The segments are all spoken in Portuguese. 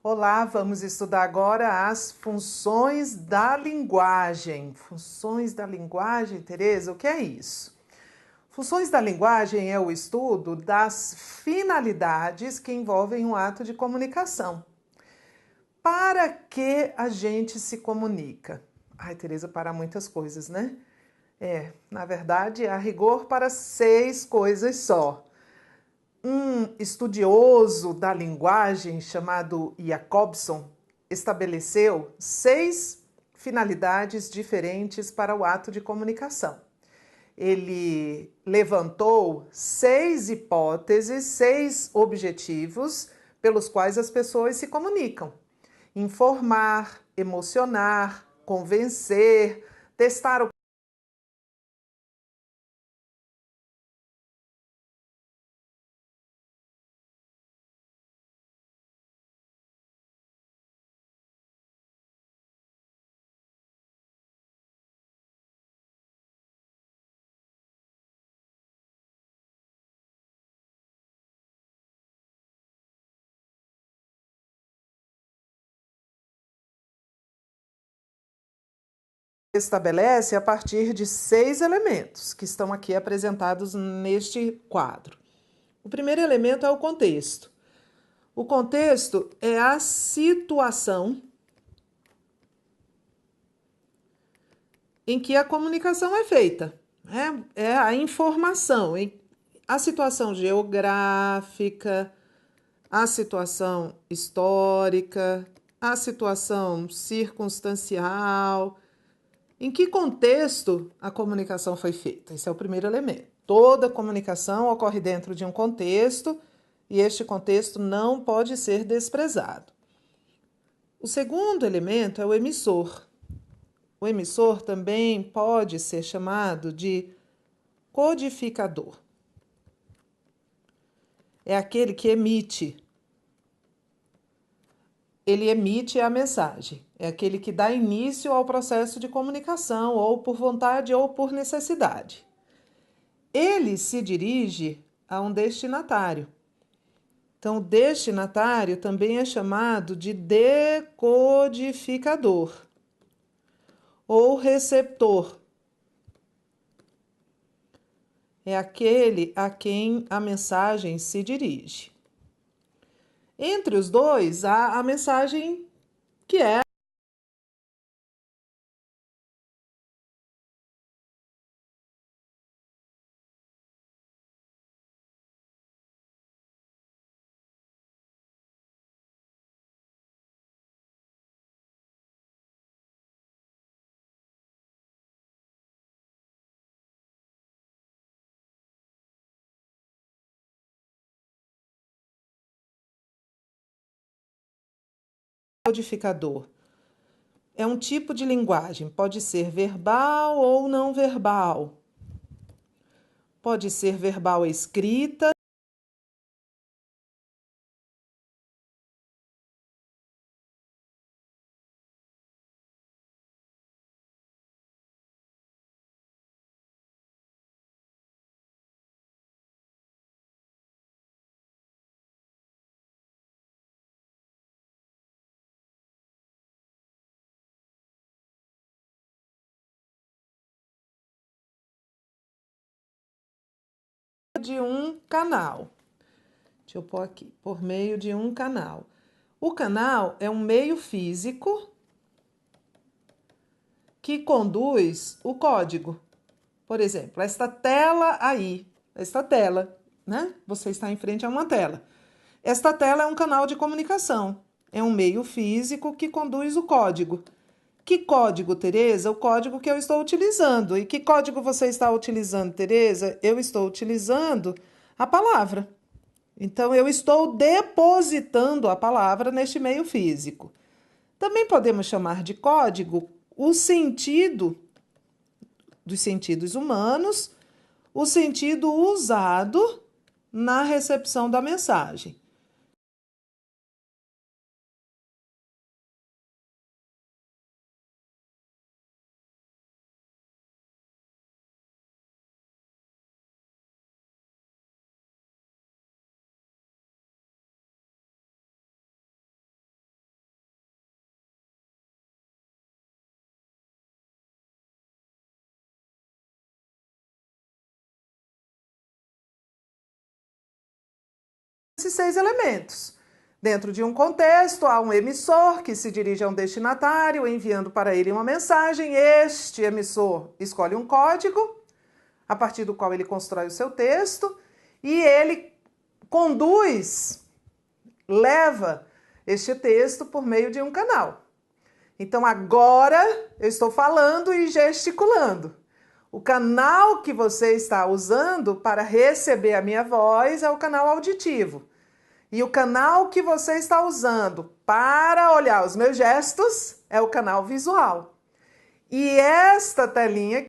Olá, vamos estudar agora as funções da linguagem. Funções da linguagem, Tereza, o que é isso? Funções da linguagem é o estudo das finalidades que envolvem um ato de comunicação. Para que a gente se comunica? Ai, Tereza, para muitas coisas, né? Na verdade, a rigor para 6 coisas só. Um estudioso da linguagem chamado Jacobson estabeleceu 6 finalidades diferentes para o ato de comunicação. Ele levantou 6 hipóteses, 6 objetivos pelos quais as pessoas se comunicam: informar, emocionar, convencer, testar o que estabelece a partir de 6 elementos que estão aqui apresentados neste quadro. O primeiro elemento é o contexto. O contexto é a situação em que a comunicação é feita. É a informação, a situação geográfica, a situação histórica, a situação circunstancial. Em que contexto a comunicação foi feita? Esse é o primeiro elemento. Toda comunicação ocorre dentro de um contexto e este contexto não pode ser desprezado. O segundo elemento é o emissor. O emissor também pode ser chamado de codificador. É aquele que emite. Ele emite a mensagem. É aquele que dá início ao processo de comunicação, ou por vontade ou por necessidade. Ele se dirige a um destinatário. Então, o destinatário também é chamado de decodificador ou receptor. É aquele a quem a mensagem se dirige. Entre os dois, há a mensagem que é codificador. É um tipo de linguagem, pode ser verbal ou não verbal. Pode ser verbal escrita. De um canal. Deixa eu pôr aqui, por meio de um canal. O canal é um meio físico que conduz o código. Por exemplo, esta tela aí, esta tela, né? Você está em frente a uma tela. Esta tela é um canal de comunicação, é um meio físico que conduz o código. Que código, Tereza? O código que eu estou utilizando. E que código você está utilizando, Tereza? Eu estou utilizando a palavra. Então, eu estou depositando a palavra neste meio físico. Também podemos chamar de código o sentido dos sentidos humanos, o sentido usado na recepção da mensagem. esses 6 elementos. Dentro de um contexto, há um emissor que se dirige a um destinatário, enviando para ele uma mensagem. Este emissor escolhe um código, a partir do qual ele constrói o seu texto, e ele conduz, leva este texto por meio de um canal. Então, agora eu estou falando e gesticulando. O canal que você está usando para receber a minha voz é o canal auditivo. E o canal que você está usando para olhar os meus gestos é o canal visual. E esta telinha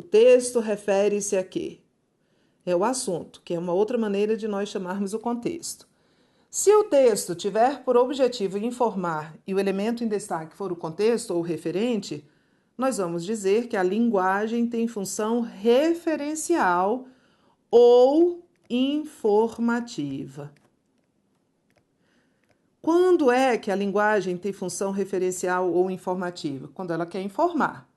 o texto refere-se a quê? É o assunto, que é uma outra maneira de nós chamarmos o contexto. Se o texto tiver por objetivo informar e o elemento em destaque for o contexto ou o referente, nós vamos dizer que a linguagem tem função referencial ou informativa. Quando é que a linguagem tem função referencial ou informativa? Quando ela quer informar.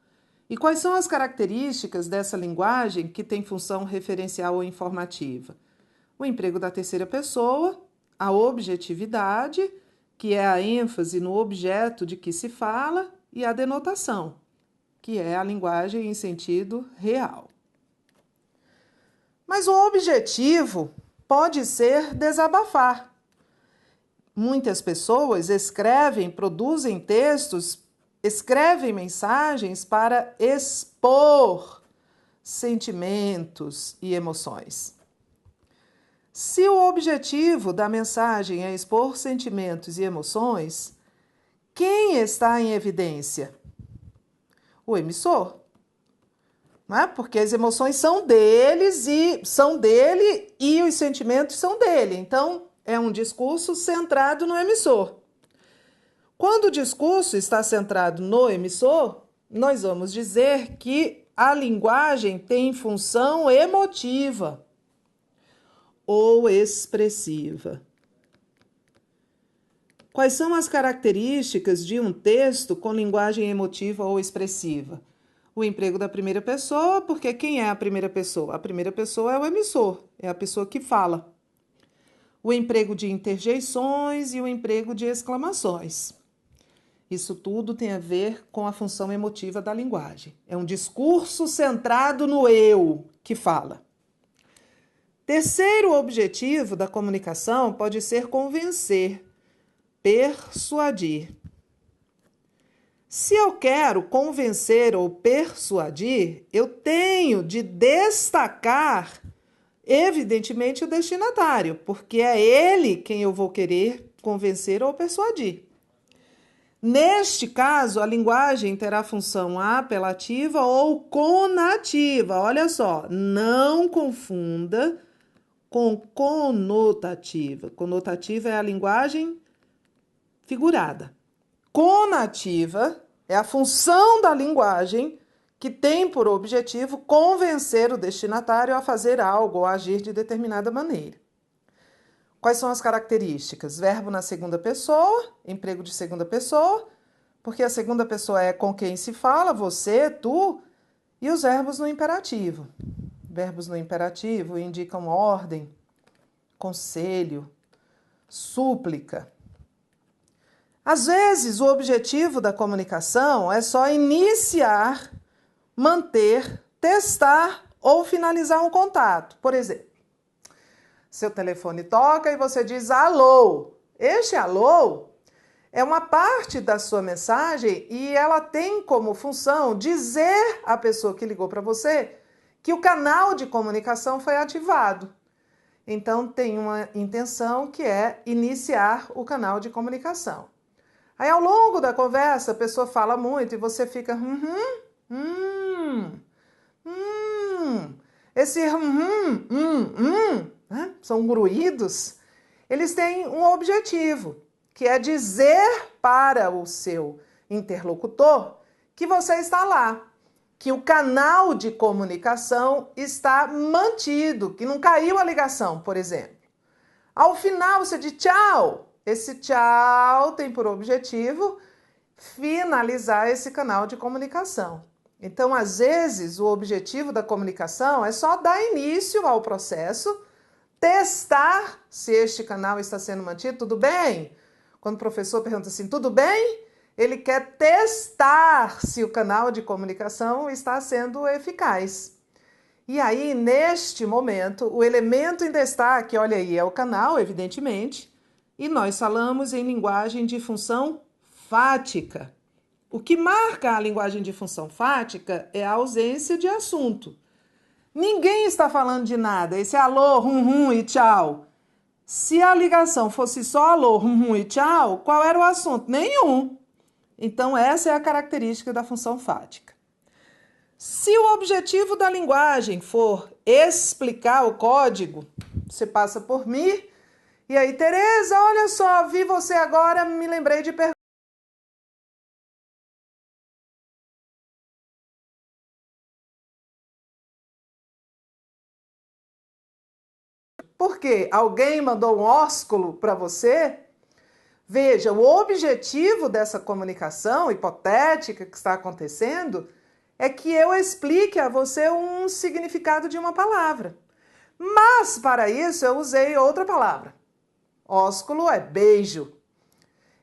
E quais são as características dessa linguagem que tem função referencial ou informativa? O emprego da terceira pessoa, a objetividade, que é a ênfase no objeto de que se fala, e a denotação, que é a linguagem em sentido real. Mas o objetivo pode ser desabafar. Muitas pessoas escrevem, produzem textos, escrevem mensagens para expor sentimentos e emoções. Se o objetivo da mensagem é expor sentimentos e emoções, quem está em evidência? O emissor. Não é? Porque as emoções são deles e são dele e os sentimentos são dele. Então, é um discurso centrado no emissor. Quando o discurso está centrado no emissor, nós vamos dizer que a linguagem tem função emotiva ou expressiva. Quais são as características de um texto com linguagem emotiva ou expressiva? O emprego da primeira pessoa, porque quem é a primeira pessoa? A primeira pessoa é o emissor, é a pessoa que fala. O emprego de interjeições e o emprego de exclamações. Isso tudo tem a ver com a função emotiva da linguagem. É um discurso centrado no eu que fala. Terceiro objetivo da comunicação pode ser convencer, persuadir. Se eu quero convencer ou persuadir, eu tenho de destacar, evidentemente, o destinatário, porque é ele quem eu vou querer convencer ou persuadir. Neste caso, a linguagem terá função apelativa ou conativa. Olha só, não confunda com conotativa. Conotativa é a linguagem figurada. Conativa é a função da linguagem que tem por objetivo convencer o destinatário a fazer algo ou agir de determinada maneira. Quais são as características? Verbo na segunda pessoa, emprego de segunda pessoa, porque a segunda pessoa é com quem se fala, você, tu, e os verbos no imperativo. Verbos no imperativo indicam ordem, conselho, súplica. Às vezes, o objetivo da comunicação é só iniciar, manter, testar ou finalizar um contato. Por exemplo, seu telefone toca e você diz alô. Este alô é uma parte da sua mensagem e ela tem como função dizer à pessoa que ligou para você que o canal de comunicação foi ativado. Então, tem uma intenção que é iniciar o canal de comunicação. Aí, ao longo da conversa, a pessoa fala muito e você fica Esse né? São ruídos. Eles têm um objetivo, que é dizer para o seu interlocutor que você está lá, que o canal de comunicação está mantido, que não caiu a ligação, por exemplo. Ao final você diz tchau. Esse tchau tem por objetivo finalizar esse canal de comunicação. Então, às vezes, o objetivo da comunicação é só dar início ao processo, testar se este canal está sendo mantido, tudo bem? Quando o professor pergunta assim, tudo bem? Ele quer testar se o canal de comunicação está sendo eficaz. E aí, neste momento, o elemento em destaque, olha aí, é o canal, evidentemente, e nós falamos em linguagem de função fática. O que marca a linguagem de função fática é a ausência de assunto. Ninguém está falando de nada, esse alô, e tchau. Se a ligação fosse só alô, e tchau, qual era o assunto? Nenhum. Então, essa é a característica da função fática. Se o objetivo da linguagem for explicar o código, você passa por mim, e aí, Tereza, olha só, vi você agora, me lembrei de perguntar. Por quê? Alguém mandou um ósculo para você? Veja, o objetivo dessa comunicação hipotética que está acontecendo é que eu explique a você um significado de uma palavra. Mas, para isso, eu usei outra palavra. Ósculo é beijo.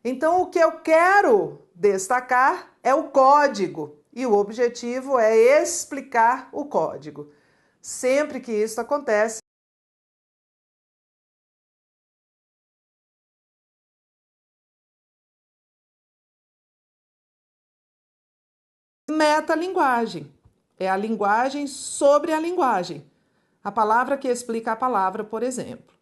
Então, o que eu quero destacar é o código. E o objetivo é explicar o código. Sempre que isso acontece, metalinguagem. É a linguagem sobre a linguagem. A palavra que explica a palavra, por exemplo.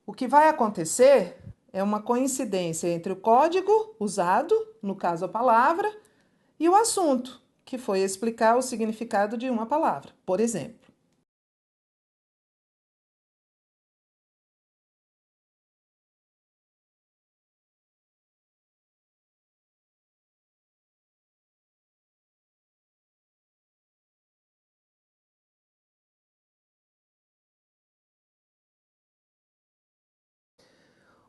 O que vai acontecer é uma coincidência entre o código usado, no caso a palavra, e o assunto, que foi explicar o significado de uma palavra, por exemplo.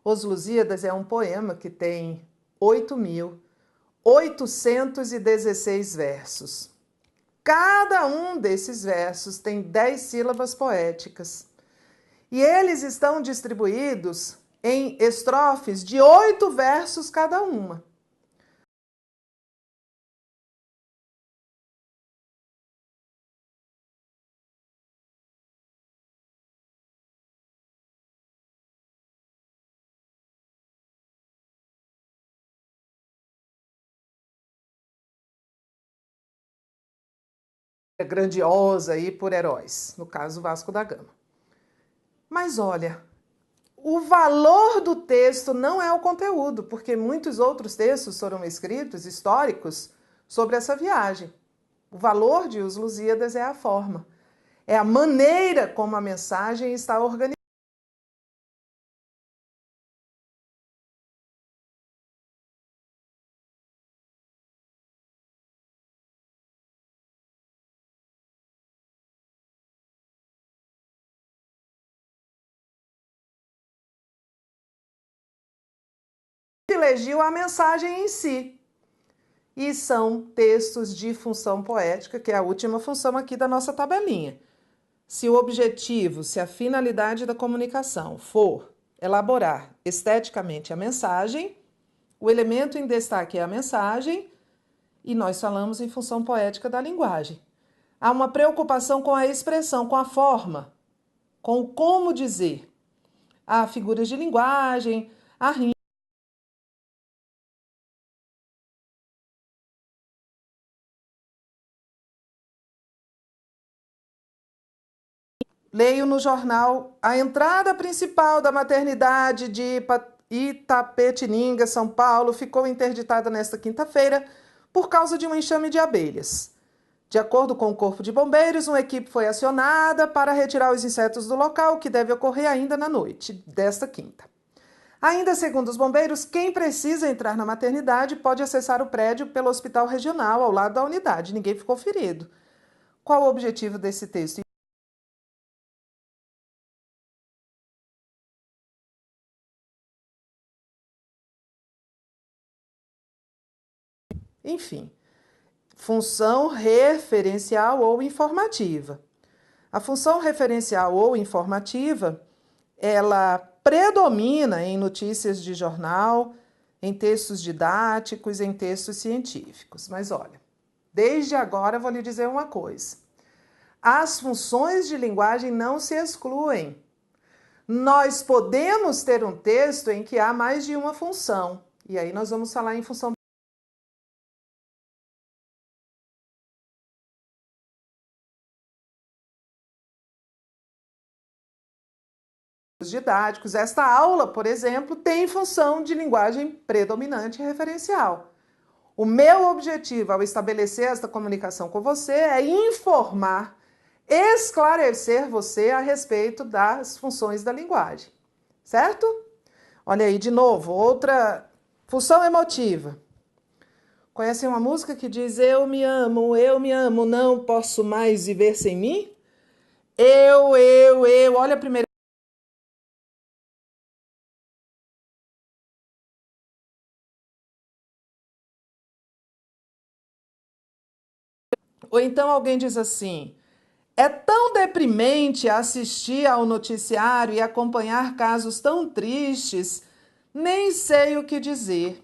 Os Lusíadas é um poema que tem 8.816 versos. Cada um desses versos tem 10 sílabas poéticas. E eles estão distribuídos em estrofes de 8 versos cada uma. Grandiosa aí por heróis, no caso Vasco da Gama. Mas olha, o valor do texto não é o conteúdo, porque muitos outros textos foram escritos, históricos, sobre essa viagem. O valor de Os Lusíadas é a forma, é a maneira como a mensagem está organizada. privilegiam a mensagem em si. E são textos de função poética, que é a última função aqui da nossa tabelinha. Se o objetivo, se a finalidade da comunicação for elaborar esteticamente a mensagem, o elemento em destaque é a mensagem, e nós falamos em função poética da linguagem. Há uma preocupação com a expressão, com a forma, com o como dizer. Há figuras de linguagem, há rima. Leio no jornal a entrada principal da maternidade de Itapetininga, São Paulo, ficou interditada nesta quinta-feira por causa de um enxame de abelhas. De acordo com o Corpo de Bombeiros, uma equipe foi acionada para retirar os insetos do local, que deve ocorrer ainda na noite desta quinta. Ainda segundo os bombeiros, quem precisa entrar na maternidade pode acessar o prédio pelo hospital regional, ao lado da unidade. Ninguém ficou ferido. Qual o objetivo desse texto? Enfim, função referencial ou informativa. A função referencial ou informativa, ela predomina em notícias de jornal, em textos didáticos, em textos científicos. Mas olha, desde agora eu vou lhe dizer uma coisa. As funções de linguagem não se excluem. Nós podemos ter um texto em que há mais de uma função. E aí nós vamos falar em função didáticos. Esta aula, por exemplo, tem função de linguagem predominante e referencial. O meu objetivo ao estabelecer esta comunicação com você é informar, esclarecer você a respeito das funções da linguagem, certo? Olha aí, de novo, outra função emotiva. Conhecem uma música que diz eu me amo, não posso mais viver sem mim? Olha a primeira. Ou então alguém diz assim: é tão deprimente assistir ao noticiário e acompanhar casos tão tristes, nem sei o que dizer.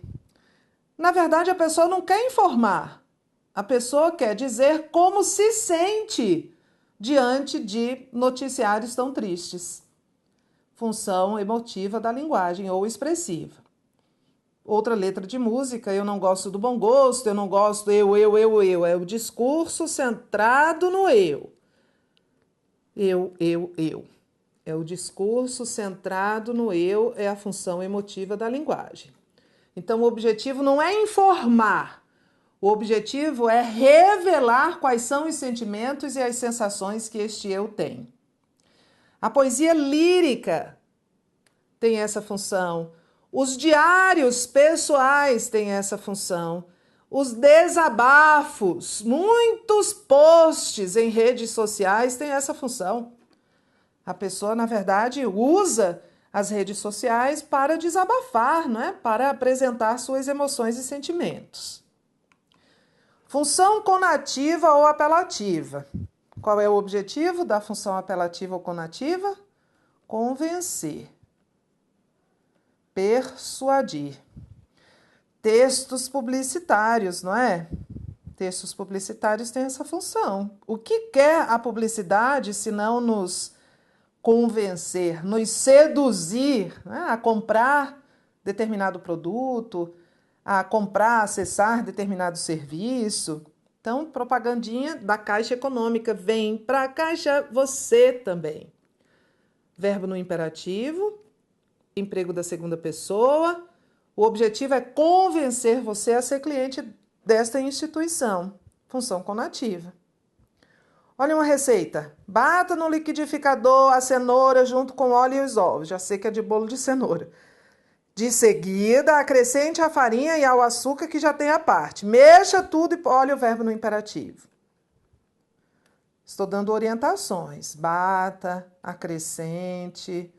Na verdade, a pessoa não quer informar. A pessoa quer dizer como se sente diante de noticiários tão tristes. Função emotiva da linguagem ou expressiva. Outra letra de música, eu não gosto do bom gosto, eu não gosto eu. É o discurso centrado no eu. Eu. É o discurso centrado no eu, é a função emotiva da linguagem. Então, o objetivo não é informar, o objetivo é revelar quais são os sentimentos e as sensações que este eu tem. A poesia lírica tem essa função, os diários pessoais têm essa função, os desabafos, muitos posts em redes sociais têm essa função. A pessoa, na verdade, usa as redes sociais para desabafar, não é? Para apresentar suas emoções e sentimentos. Função conativa ou apelativa. Qual é o objetivo da função apelativa ou conativa? Convencer, persuadir. Textos publicitários, não é? Textos publicitários têm essa função. O que quer a publicidade se não nos convencer, nos seduzir, né, a comprar determinado produto, a comprar, acessar determinado serviço? Então, propagandinha da Caixa Econômica, vem para a Caixa você também. Verbo no imperativo, emprego da segunda pessoa. O objetivo é convencer você a ser cliente desta instituição. Função conativa. Olha uma receita. Bata no liquidificador a cenoura junto com óleo e os ovos. Já sei que é de bolo de cenoura. De seguida, acrescente a farinha e ao açúcar que já tem à parte. Mexa tudo e olha o verbo no imperativo. Estou dando orientações. Bata, acrescente,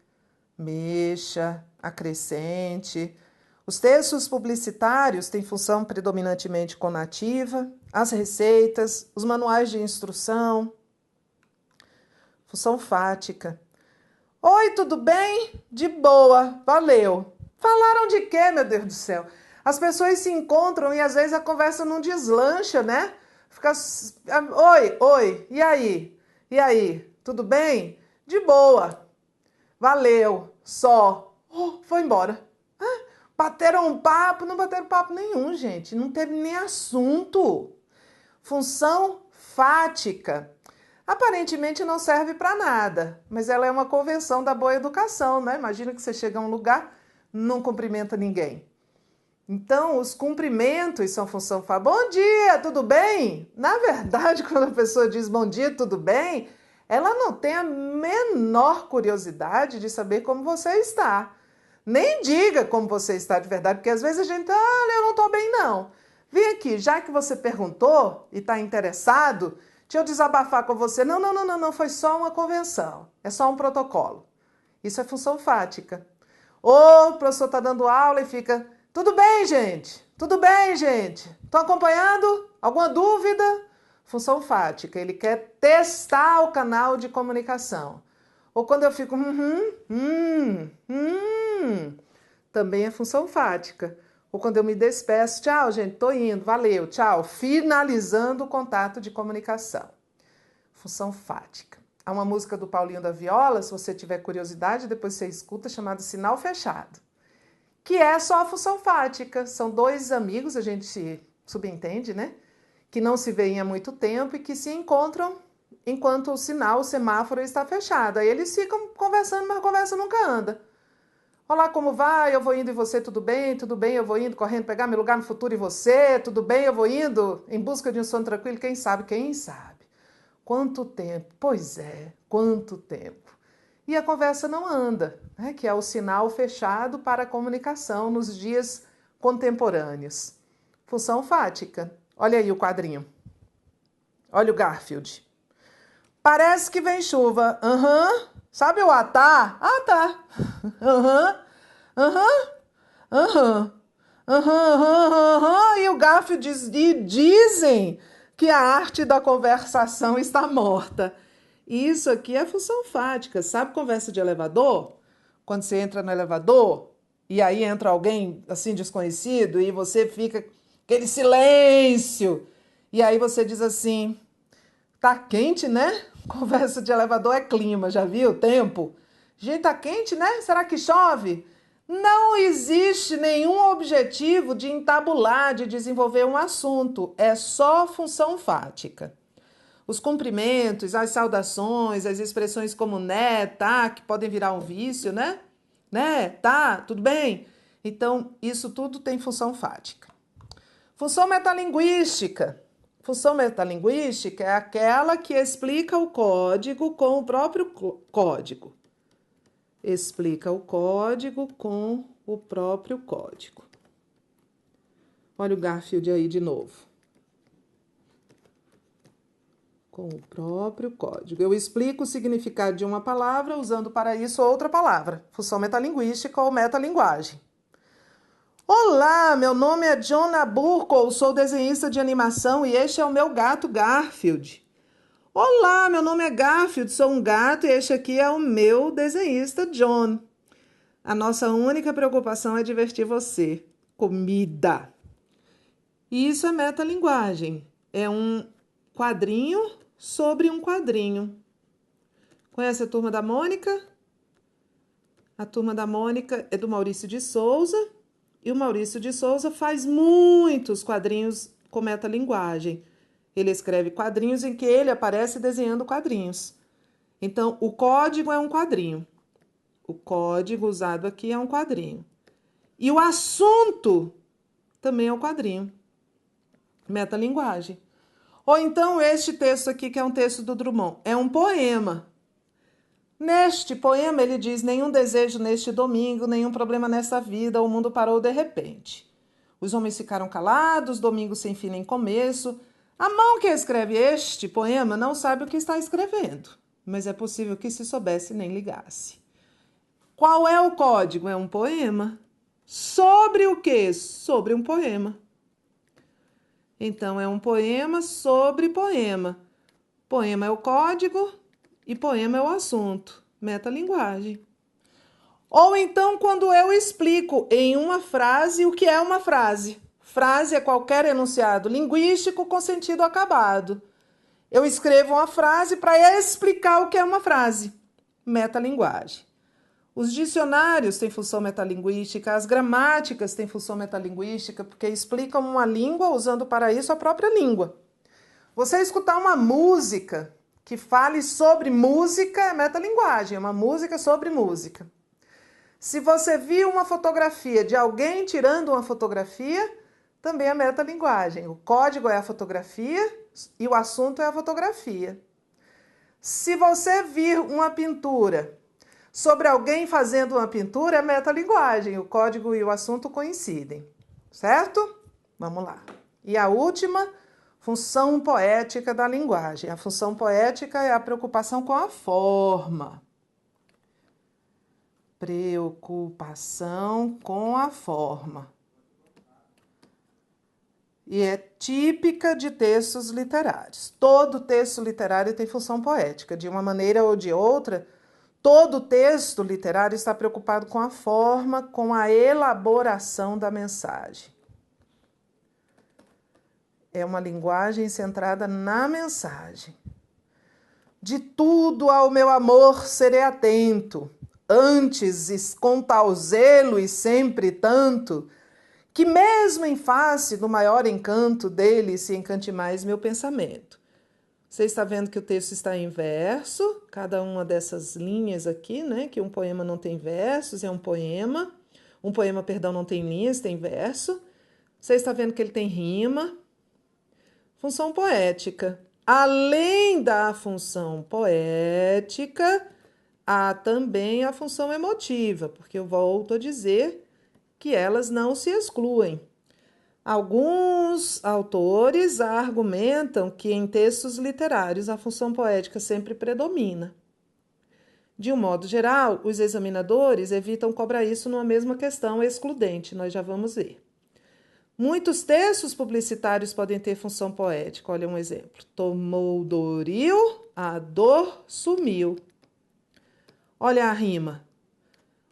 mexa, acrescente. Os textos publicitários têm função predominantemente conativa, as receitas, os manuais de instrução, função fática. Oi, tudo bem? De boa, valeu. Falaram de quê, meu Deus do céu? As pessoas se encontram e às vezes a conversa não deslancha, né? Fica, oi, e aí? E aí, tudo bem? De boa, valeu, só. Oh, foi embora. Bateram um papo, não bateram papo nenhum, gente. Não teve nem assunto. Função fática. Aparentemente não serve para nada, mas ela é uma convenção da boa educação, né? Imagina que você chega a um lugar, não cumprimenta ninguém. Então, os cumprimentos são função fática. Bom dia, tudo bem? Na verdade, quando a pessoa diz bom dia, tudo bem, ela não tem a menor curiosidade de saber como você está. Nem diga como você está de verdade, porque às vezes a gente, olha, eu não estou bem não. Vem aqui, já que você perguntou e está interessado, deixa eu desabafar com você. Não, foi só uma convenção, é só um protocolo. Isso é função fática. Ou o professor está dando aula e fica, tudo bem, gente? Tudo bem, gente? Estão acompanhando? Alguma dúvida? Função fática, ele quer testar o canal de comunicação. Ou quando eu fico, também é função fática. Ou quando eu me despeço, tchau, gente, tô indo, valeu, tchau, finalizando o contato de comunicação. Função fática. Há uma música do Paulinho da Viola, se você tiver curiosidade, depois você escuta, chamada Sinal Fechado, que é só a função fática. São dois amigos, a gente se subentende, né? Que não se veem há muito tempo e que se encontram enquanto o semáforo está fechado. Aí eles ficam conversando, mas a conversa nunca anda. Olá, como vai? Eu vou indo e você, tudo bem? Tudo bem, eu vou indo correndo pegar meu lugar no futuro e você? Tudo bem, eu vou indo em busca de um sono tranquilo? Quem sabe? Quem sabe? Quanto tempo? Pois é, quanto tempo. E a conversa não anda, né? Que é o sinal fechado para a comunicação nos dias contemporâneos. Função fática. Olha aí o quadrinho. Olha o Garfield. Parece que vem chuva. Sabe o atá? Ah, tá. E o Garfield dizem que a arte da conversação está morta. Isso aqui é função fática. Sabe conversa de elevador? Quando você entra no elevador e aí entra alguém assim desconhecido e você fica aquele silêncio. E aí você diz assim, tá quente, né? Conversa de elevador é clima, já viu? Tempo. Gente, tá quente, né? Será que chove? Não existe nenhum objetivo de entabular, de desenvolver um assunto. É só função fática. Os cumprimentos, as saudações, as expressões como né, tá, que podem virar um vício, né? Né, tá, tudo bem? Então, isso tudo tem função fática. Função metalinguística. Função metalinguística é aquela que explica o código com o próprio código. Explica o código com o próprio código. Olha o Garfield aí de novo. Com o próprio código. Eu explico o significado de uma palavra usando para isso outra palavra. Função metalinguística ou metalinguagem. Olá, meu nome é John Naburco, sou desenhista de animação e este é o meu gato Garfield. Olá, meu nome é Garfield, sou um gato e este aqui é o meu desenhista John. A nossa única preocupação é divertir você. Comida. E isso é metalinguagem. É um quadrinho sobre um quadrinho. Conhece a Turma da Mônica? A Turma da Mônica é do Maurício de Souza. E o Maurício de Souza faz muitos quadrinhos com metalinguagem. Ele escreve quadrinhos em que ele aparece desenhando quadrinhos. Então, o código é um quadrinho. O código usado aqui é um quadrinho. E o assunto também é um quadrinho. Metalinguagem. Ou então, este texto aqui, que é um texto do Drummond, é um poema. Neste poema, ele diz, nenhum desejo neste domingo, nenhum problema nesta vida, o mundo parou de repente. Os homens ficaram calados, domingo sem fim nem começo. A mão que escreve este poema não sabe o que está escrevendo, mas é possível que se soubesse nem ligasse. Qual é o código? É um poema. Sobre o quê? Sobre um poema. Então, é um poema sobre poema. Poema é o código e poema é o assunto. Metalinguagem. Ou então, quando eu explico em uma frase o que é uma frase. Frase é qualquer enunciado linguístico com sentido acabado. Eu escrevo uma frase para explicar o que é uma frase. Metalinguagem. Os dicionários têm função metalinguística, as gramáticas têm função metalinguística, porque explicam uma língua usando para isso a própria língua. Você escutar uma música que fale sobre música é metalinguagem, é uma música sobre música. Se você viu uma fotografia de alguém tirando uma fotografia, também é metalinguagem. O código é a fotografia e o assunto é a fotografia. Se você vir uma pintura sobre alguém fazendo uma pintura, é metalinguagem. O código e o assunto coincidem, certo? Vamos lá. E a última, função poética da linguagem. A função poética é a preocupação com a forma. Preocupação com a forma. E é típica de textos literários. Todo texto literário tem função poética. De uma maneira ou de outra, todo texto literário está preocupado com a forma, com a elaboração da mensagem. É uma linguagem centrada na mensagem. De tudo ao meu amor serei atento, antes com tal zelo e sempre tanto, que mesmo em face do maior encanto dele se encante mais meu pensamento. Você está vendo que o texto está em verso, cada uma dessas linhas aqui, né? Que um poema não tem versos, é um poema. Um poema, perdão, não tem linhas, tem verso. Você está vendo que ele tem rima. Função poética. Além da função poética, há também a função emotiva, porque eu volto a dizer que elas não se excluem. Alguns autores argumentam que em textos literários a função poética sempre predomina. De um modo geral, os examinadores evitam cobrar isso numa mesma questão excludente, nós já vamos ver. Muitos textos publicitários podem ter função poética. Olha um exemplo. Tomou Doril, a dor sumiu. Olha a rima.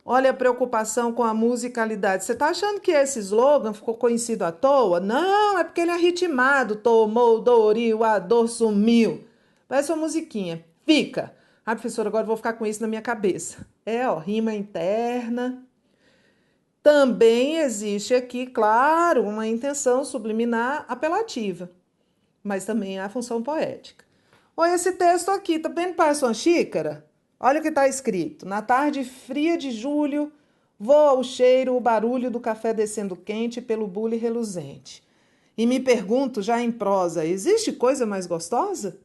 Olha a preocupação com a musicalidade. Você está achando que esse slogan ficou conhecido à toa? Não, é porque ele é ritmado. Tomou Doril, a dor sumiu. Parece uma musiquinha. Fica. Ah, professora, agora eu vou ficar com isso na minha cabeça. Rima interna. Também existe aqui, claro, uma intenção subliminar apelativa, mas também há função poética. Olha esse texto aqui, tá vendo? Parece uma xícara? Olha o que está escrito. Na tarde fria de julho, voa o cheiro, o barulho do café descendo quente pelo bule reluzente. E me pergunto, já em prosa, existe coisa mais gostosa?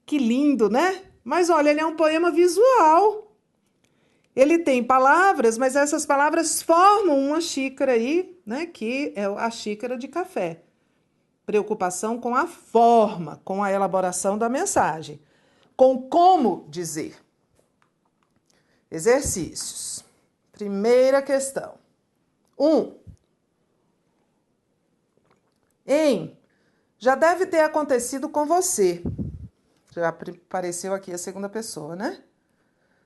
Que lindo, né? Mas olha, ele é um poema visual. Ele tem palavras, mas essas palavras formam uma xícara aí, né, que é a xícara de café. Preocupação com a forma, com a elaboração da mensagem, com como dizer. Exercícios. Primeira questão. 1. Já deve ter acontecido com você. Já apareceu aqui a segunda pessoa, né?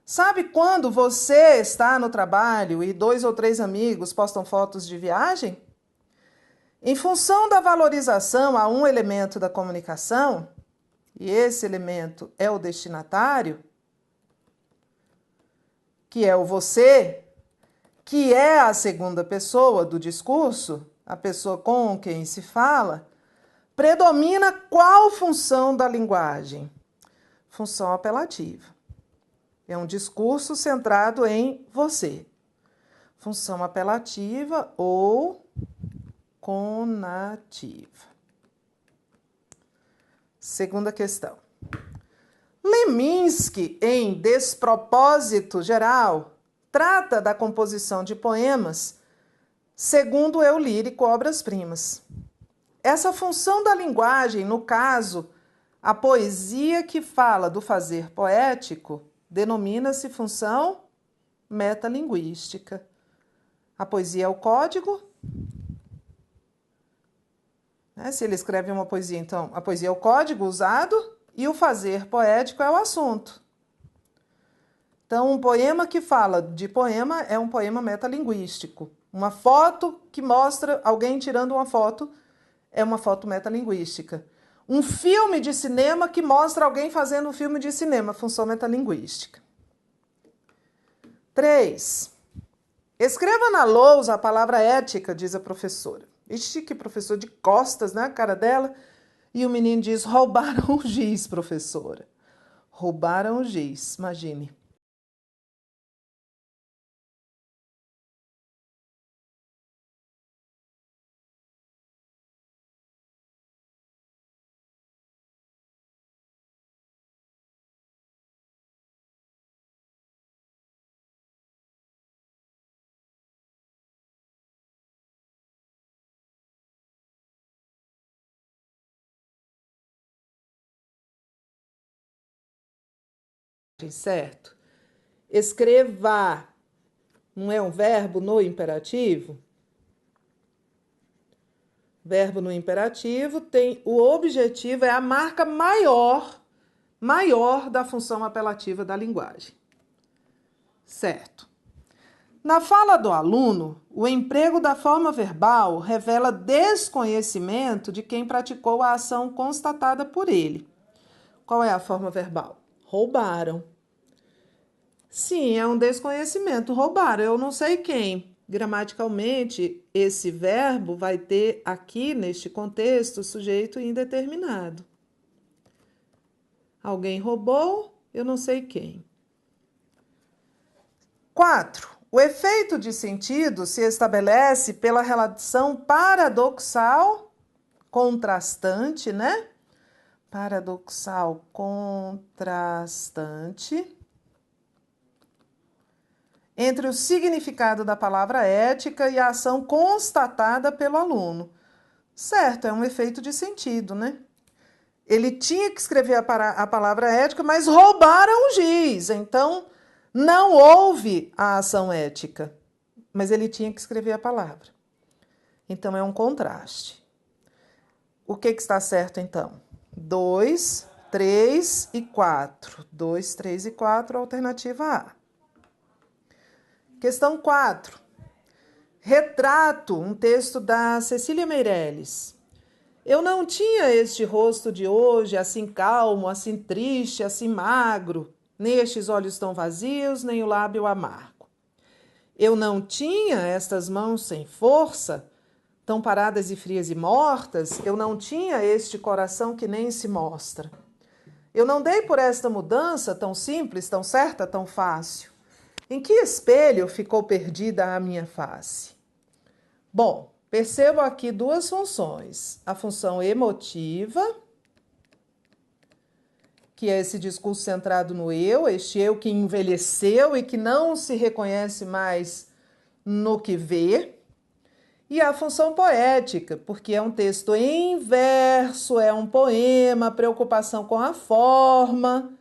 Sabe quando você está no trabalho e 2 ou 3 amigos postam fotos de viagem? Em função da valorização a um elemento da comunicação, e esse elemento é o destinatário, que é o você, que é a segunda pessoa do discurso, a pessoa com quem se fala, predomina qual função da linguagem? Função apelativa. É um discurso centrado em você. Função apelativa ou conativa. Segunda questão. Leminski, em Despropósito Geral, trata da composição de poemas segundo eu lírico obras-primas. Essa função da linguagem, no caso, a poesia que fala do fazer poético, denomina-se função metalinguística. A poesia é o código. Né? Se ele escreve uma poesia, então a poesia é o código usado e o fazer poético é o assunto. Então, um poema que fala de poema é um poema metalinguístico. Uma foto que mostra alguém tirando uma foto é uma foto metalinguística. Um filme de cinema que mostra alguém fazendo um filme de cinema, função metalinguística. 3. Escreva na lousa a palavra ética, diz a professora. Ixi, que professor de costas, né, a cara dela. E o menino diz, roubaram o giz, professora. Roubaram o giz, imagine. Certo? Escreva não é um verbo no imperativo? Verbo no imperativo tem o objetivo, é a marca maior da função apelativa da linguagem. Certo. Na fala do aluno, o emprego da forma verbal revela desconhecimento de quem praticou a ação constatada por ele. Qual é a forma verbal? Roubaram. Sim, é um desconhecimento. Roubaram, eu não sei quem. Gramaticalmente, esse verbo vai ter aqui, neste contexto, sujeito indeterminado. Alguém roubou, eu não sei quem. 4. O efeito de sentido se estabelece pela relação paradoxal, contrastante, né? Paradoxal, contrastante entre o significado da palavra ética e a ação constatada pelo aluno. Certo, é um efeito de sentido, né? Ele tinha que escrever a palavra ética, mas roubaram o giz. Então, não houve a ação ética, mas ele tinha que escrever a palavra. Então, é um contraste. O que está certo, então? 2, 3 e 4. 2, 3 e 4, alternativa A. Questão 4. Retrato, um texto da Cecília Meirelles. Eu não tinha este rosto de hoje, assim calmo, assim triste, assim magro, nem estes olhos tão vazios, nem o lábio amargo. Eu não tinha estas mãos sem força, tão paradas e frias e mortas, eu não tinha este coração que nem se mostra. Eu não dei por esta mudança tão simples, tão certa, tão fácil. Em que espelho ficou perdida a minha face? Bom, percebo aqui duas funções. A função emotiva, que é esse discurso centrado no eu, este eu que envelheceu e que não se reconhece mais no que vê. E a função poética, porque é um texto em verso, é um poema, preocupação com a forma.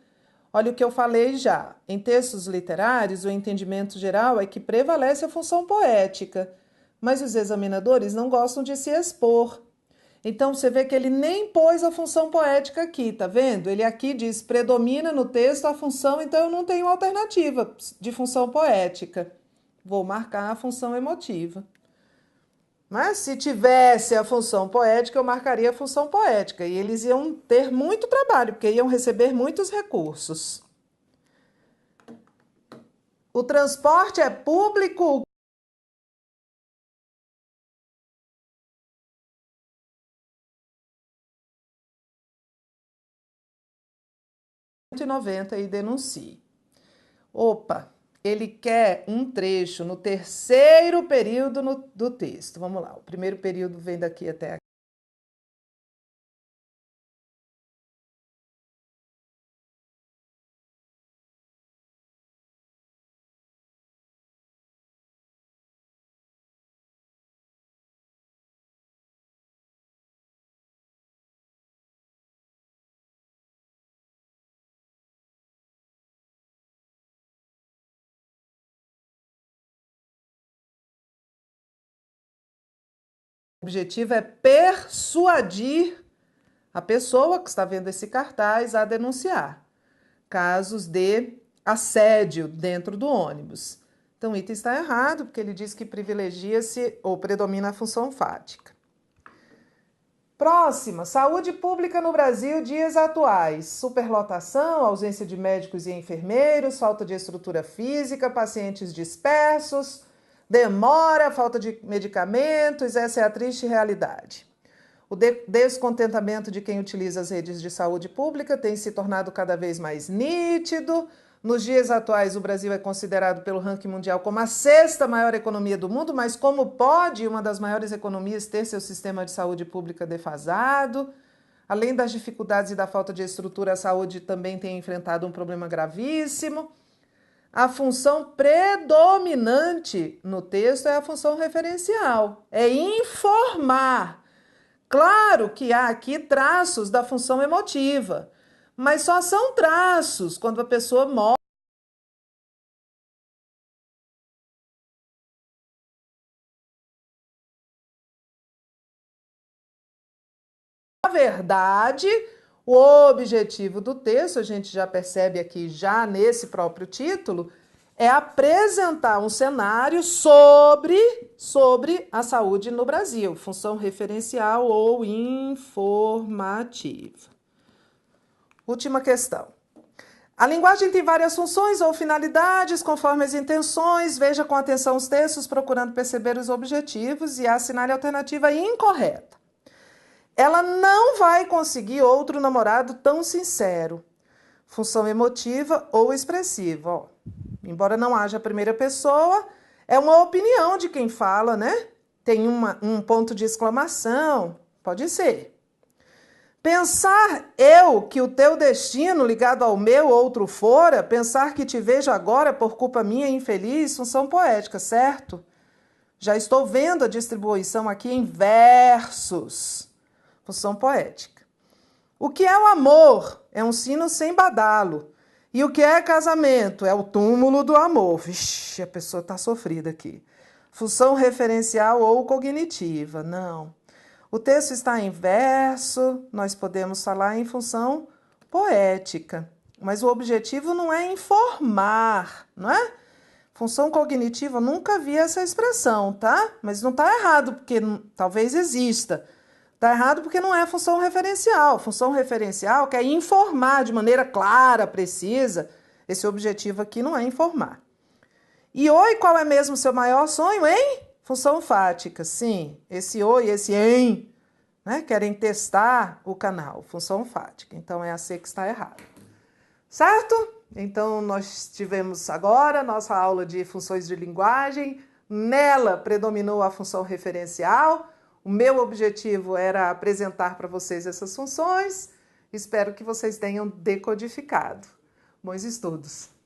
Olha o que eu falei já. Em textos literários, o entendimento geral é que prevalece a função poética, mas os examinadores não gostam de se expor. Então, você vê que ele nem pôs a função poética aqui, tá vendo? Ele aqui diz, predomina no texto a função, então eu não tenho alternativa de função poética. Vou marcar a função emotiva. Mas se tivesse a função poética, eu marcaria a função poética. E eles iam ter muito trabalho, porque iam receber muitos recursos. O transporte é público. 190 e denuncie. Opa, ele quer um trecho no terceiro período do texto. Vamos lá, o primeiro período vem daqui até aqui. objetivo é persuadir a pessoa que está vendo esse cartaz a denunciar casos de assédio dentro do ônibus. Então, o item está errado, porque ele diz que privilegia-se ou predomina a função fática. Próxima, saúde pública no Brasil, dias atuais. Superlotação, ausência de médicos e enfermeiros, falta de estrutura física, pacientes dispersos, demora, falta de medicamentos, essa é a triste realidade. O descontentamento de quem utiliza as redes de saúde pública tem se tornado cada vez mais nítido. Nos dias atuais, o Brasil é considerado pelo ranking mundial como a 6ª maior economia do mundo, mas como pode uma das maiores economias ter seu sistema de saúde pública defasado? Além das dificuldades e da falta de estrutura, a saúde também tem enfrentado um problema gravíssimo. A função predominante no texto é a função referencial, é informar. Claro que há aqui traços da função emotiva, mas só são traços quando a pessoa mostra a verdade. O objetivo do texto, a gente já percebe aqui já nesse próprio título, é apresentar um cenário sobre a saúde no Brasil, função referencial ou informativa. Última questão. A linguagem tem várias funções ou finalidades, conforme as intenções. Veja com atenção os textos, procurando perceber os objetivos e assinale a alternativa incorreta. Ela não vai conseguir outro namorado tão sincero. Função emotiva ou expressiva. Ó, embora não haja primeira pessoa, é uma opinião de quem fala, né? Tem um ponto de exclamação, pode ser. Pensar eu que o teu destino ligado ao meu outro fora, pensar que te vejo agora por culpa minha infeliz, função poética, certo? Já estou vendo a distribuição aqui em versos, função poética. O que é o amor? É um sino sem badalo. E o que é casamento? É o túmulo do amor. Vixe, a pessoa está sofrida aqui. Função referencial ou cognitiva? Não. O texto está em verso, nós podemos falar em função poética, mas o objetivo não é informar, não é? Função cognitiva, eu nunca vi essa expressão, tá? Mas não está errado, porque talvez exista. Está errado porque não é função referencial. Função referencial quer informar de maneira clara, precisa. Esse objetivo aqui não é informar. E oi, qual é mesmo o seu maior sonho, hein? Função fática, sim. Esse oi, esse em, né? Querem testar o canal. Função fática. Então, é a C que está errada. Certo? Então, nós tivemos agora nossa aula de funções de linguagem. Nela, predominou a função referencial. O meu objetivo era apresentar para vocês essas funções. Espero que vocês tenham decodificado. Bons estudos!